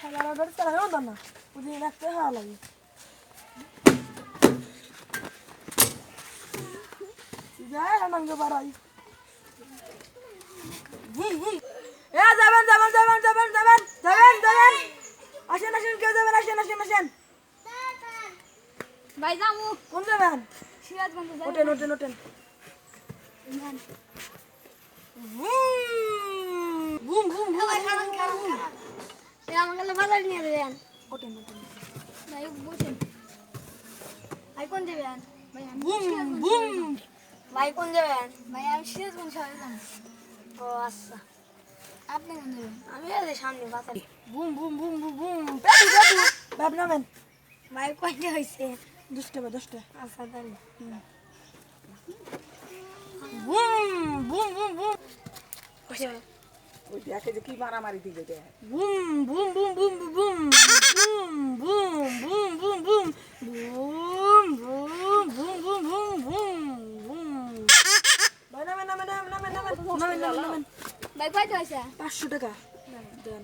খেলার ধরে তারা হতো না ওদিকে রাখতে হাওয়া লাগে যায় নাঙ্গে বাড়াই এ যাবেন যাবেন যাবেন যাবেন যাবেন যাবেন যাবেন আসেন আসেন কেউ যাবেন আসেন আসেন আসেন ভাই যামু কোন যাবেন সিরাজগঞ্জ যাই ওঠেন ওঠেন ওঠেন বুম বুম বুম এ আমাকে বাজার নিয়ে দেবেন ওঠেন ওঠেন ভাই বসেন ভাই কোন যাবেন ভাই আমি বুম সিরাজগঞ্জ বুম ভাই কোন যাবেন ভাই আমি সিরাজগঞ্জ শহরে যাবো ও আচ্ছা আপনি কোন যাবেন আমি এই সামনে বাজার বুম বুম বুম বুম বুম পেটু পেটু বাপ নামেন ভাই কয়টা হয়েছে 10 টাকা 10 টাকা আচ্ছা তাহলে বুম বুম বুম বুম ওই দেখে যে কি মারামারি দিবে দেখ বুম বুম বুম বুম বুম বুম বুম বুম বুম বুম বুম বুম বুম বুম বুম বুম ভাই নামেন নামেন নামেন নামেন নামেন নামেন নামেন ভাই কয়টা হয়েছে 500 টাকা দেন